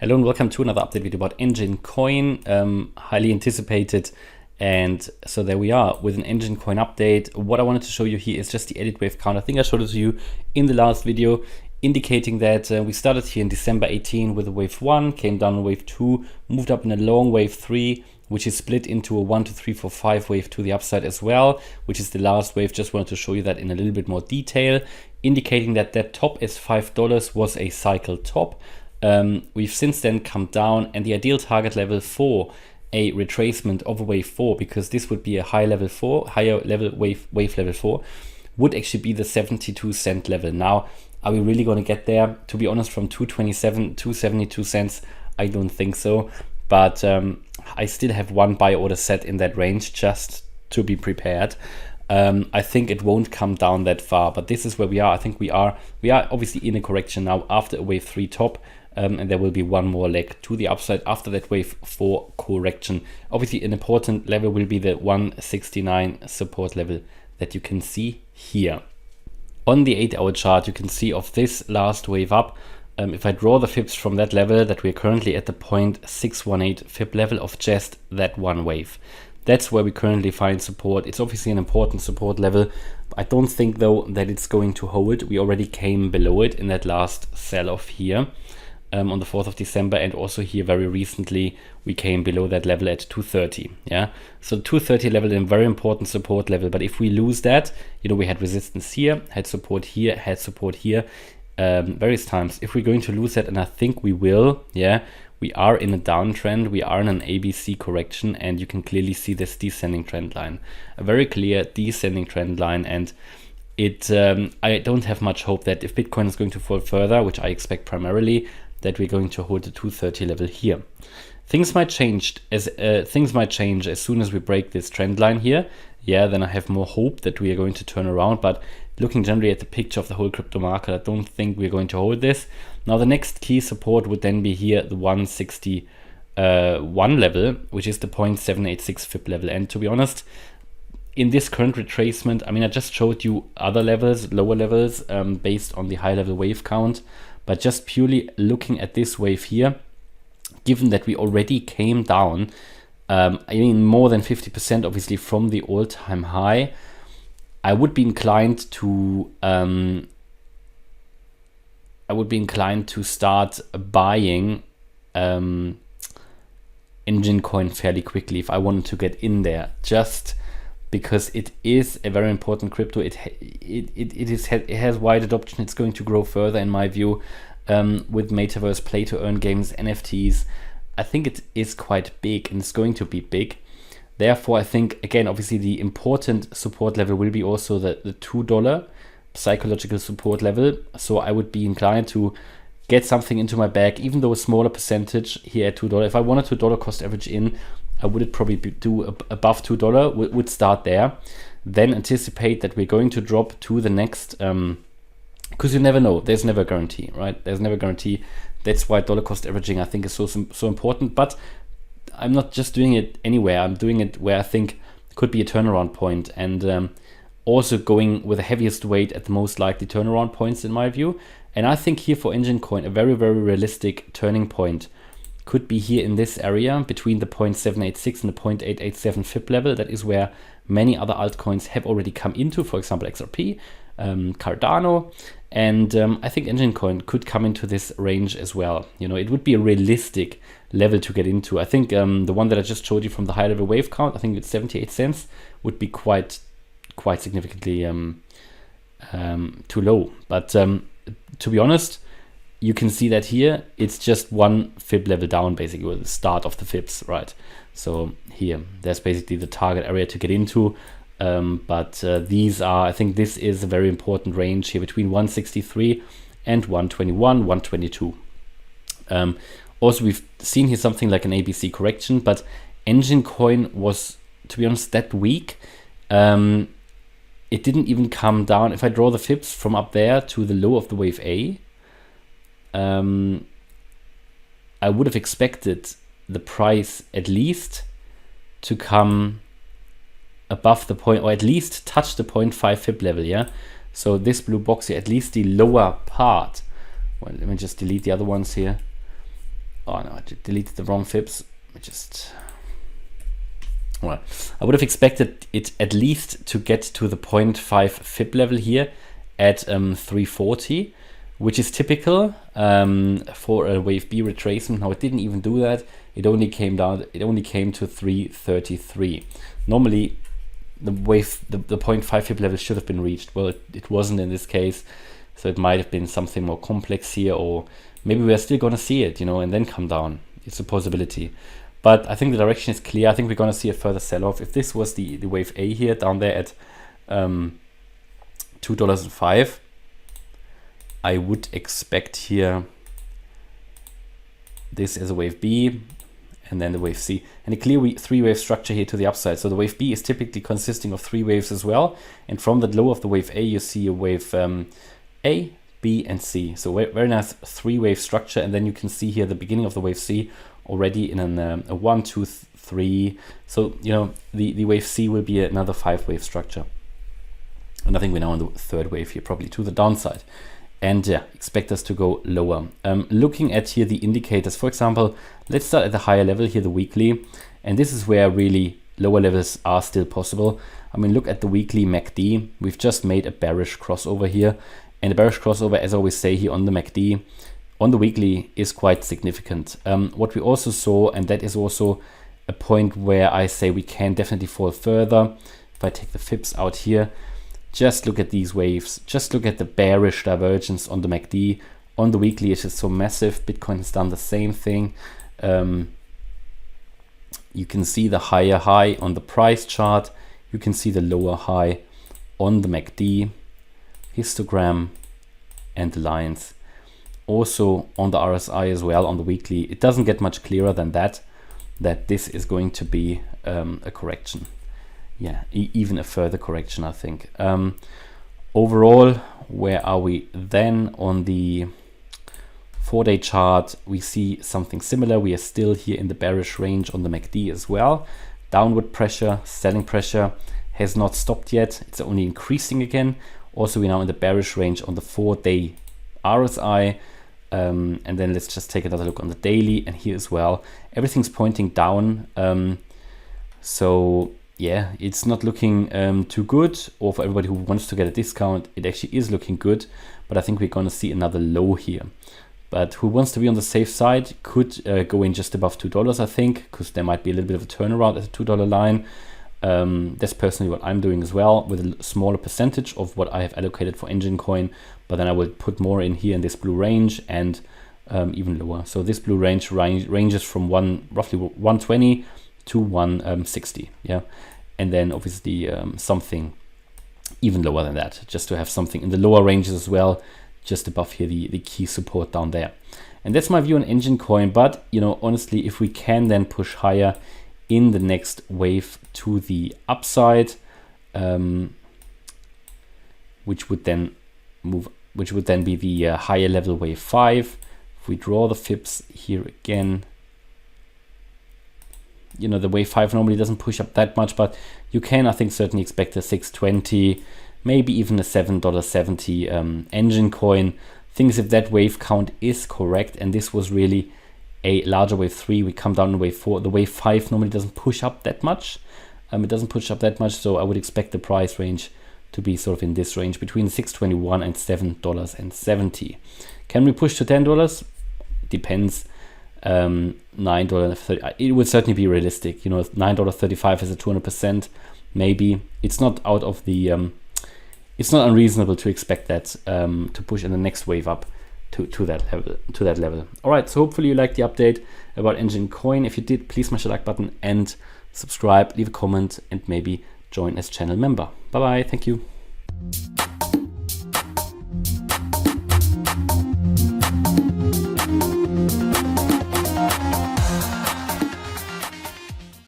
Hello and welcome to another update video about Enjin Coin, highly anticipated. And so there we are with an Enjin Coin update. What I wanted to show you here is just the edit wave count. I think I showed it to you in the last video, indicating that we started here in December 18 with a wave 1, came down on wave 2, moved up in a long wave 3, which is split into a 1, 2, 3, 4, 5 wave to the upside as well, which is the last wave. Just wanted to show you that in a little bit more detail, indicating that that top is $5 was a cycle top. We've since then come down, and the ideal target level for a retracement of a wave 4, because this would be a higher level wave level 4, would actually be the 72 cent level. Now, are we really going to get there? To be honest, from 227 to 72 cents, I don't think so. But I still have one buy order set in that range just to be prepared. I think it won't come down that far, but this is where we are. I think we are obviously in a correction now after a wave 3 top. And there will be one more leg to the upside after that wave 4 correction. Obviously, an important level will be the 169 support level that you can see here. On the 8-hour chart, you can see of this last wave up, if I draw the fibs from that level, that we're currently at the 0.618 fib level of just that one wave. That's where we currently find support. It's obviously an important support level. I don't think, though, that it's going to hold. We already came below it in that last sell-off here. On the 4th of December, and also here very recently we came below that level at 230. Yeah, so 230 level is a very important support level, but if we lose that, you know, we had resistance here, had support here, various times. If we're going to lose that, and I think we will, yeah, we are in a downtrend, we are in an ABC correction, and you can clearly see this descending trend line, a very clear descending trend line. And it I don't have much hope that if Bitcoin is going to fall further, which I expect primarily, that we're going to hold the 230 level here. Things might change as soon as we break this trend line here. Yeah, then I have more hope that we are going to turn around. But looking generally at the picture of the whole crypto market, I don't think we're going to hold this. Now, the next key support would then be here, the 161 level, which is the 0.786 fib level. And to be honest, in this current retracement, I mean, I just showed you other levels, lower levels, based on the high level wave count. But just purely looking at this wave here, given that we already came down, I mean, more than 50% obviously from the all-time high, I would be inclined to start buying Enjin Coin fairly quickly if I wanted to get in there, just because it is a very important crypto. It has wide adoption. It's going to grow further, in my view, with metaverse, play to earn games, NFTs. I think it is quite big, and it's going to be big. Therefore, I think, again, obviously the important support level will be also the $2 psychological support level. So I would be inclined to get something into my bag, even though a smaller percentage here at $2. If I wanted $2 cost average in, I would probably do above $2, would start there. Then anticipate that we're going to drop to the next, because you never know. There's never a guarantee, right? There's never a guarantee. That's why dollar cost averaging, I think, is so important. But I'm not just doing it anywhere. I'm doing it where I think could be a turnaround point, and also going with the heaviest weight at the most likely turnaround points, in my view. And I think here for Enjin Coin, a very, very realistic turning point could be here in this area between the 0.786 and the 0.887 fib level. That is where many other altcoins have already come into, for example, XRP, Cardano, and I think Enjin Coin could come into this range as well. You know, it would be a realistic level to get into. I think the one that I just showed you from the high level wave count, I think it's 78 cents, would be quite significantly too low. But to be honest, you can see that here, it's just one fib level down, basically, with the start of the fibs, right? So here, there's basically the target area to get into. But these are, I think this is a very important range here between 163 and 121, 122. Also, we've seen here something like an ABC correction, but Enjin Coin was, to be honest, that weak. It didn't even come down. If I draw the fibs from up there to the low of the wave A, I would have expected the price at least to come above the point, or at least touch the 0.5 fib level, yeah? So this blue box here, at least the lower part. Well, let me just delete the other ones here. oh no, I deleted the wrong fibs. Well, I would have expected it at least to get to the 0.5 fib level here at 340, which is typical for a wave B retracement. Now it didn't even do that. It only came down. It only came to 333. Normally, the 0.5 fib level should have been reached. Well, it wasn't in this case, so it might have been something more complex here, or maybe we are still going to see it, and then come down. It's a possibility. But I think the direction is clear. I think we're going to see a further sell-off. If this was the wave A here, down there at $2.05, I would expect here this as a wave B, and then the wave C. And a clear three-wave structure here to the upside. So the wave B is typically consisting of 3 waves as well. And from the low of the wave A, you see a wave A, B, and C. So very nice 3-wave structure. And then you can see here the beginning of the wave C already in a 1, 2, 3. So the wave C will be another 5-wave structure, and I think we're now on the 3rd wave here, probably to the downside. And yeah, expect us to go lower. Looking at here the indicators, for example, let's start at the higher level here, the weekly, and this is where really lower levels are still possible. I mean, look at the weekly MACD. We've just made a bearish crossover here, and the bearish crossover, as I always say here on the MACD, on the weekly is quite significant. What we also saw, and that is also a point where I say we can definitely fall further. If I take the fibs out here, just look at these waves. Just look at the bearish divergence on the MACD. On the weekly, it's just so massive. Bitcoin has done the same thing. You can see the higher high on the price chart. You can see the lower high on the MACD, histogram, and the lines. Also on the RSI as well on the weekly. It doesn't get much clearer than that this is going to be a correction. Yeah, even a further correction, I think. Overall, where are we then? On the 4-day chart, we see something similar. We are still here in the bearish range on the MACD as well. Downward pressure, selling pressure has not stopped yet. It's only increasing again. Also, we're now in the bearish range on the 4-day RSI. And then let's just take another look on the daily, and here as well. Everything's pointing down. So yeah, it's not looking too good, or for everybody who wants to get a discount, it actually is looking good. But I think we're going to see another low here. But who wants to be on the safe side could go in just above $2, I think, because there might be a little bit of a turnaround at the $2 line. That's personally what I'm doing as well, with a smaller percentage of what I have allocated for Enjin Coin, but then I will put more in here in this blue range, and even lower. So this blue range ranges from roughly 120 to 160, yeah, and then obviously something even lower than that, just to have something in the lower ranges as well, just above here the key support down there. And that's my view on Enjin Coin. But honestly, if we can then push higher in the next wave to the upside, which would then be the higher level wave 5. If we draw the fibs here again, the wave 5 normally doesn't push up that much, but you can, I think, certainly expect a 620, maybe even a $7.70 Enjin Coin. Things if that wave count is correct, and this was really a larger wave 3, we come down to wave 4. The wave 5 normally doesn't push up that much. It doesn't push up that much, so I would expect the price range to be sort of in this range between $6.21 and $7.70. Can we push to $10? Depends. $9.30. It would certainly be realistic. $9.35 is a 200%. Maybe it's not out of the. It's not unreasonable to expect that to push in the next wave up to that level. All right. So hopefully you liked the update about Enjin Coin. If you did, please smash the like button and subscribe. Leave a comment and maybe join as channel member. Bye bye. Thank you.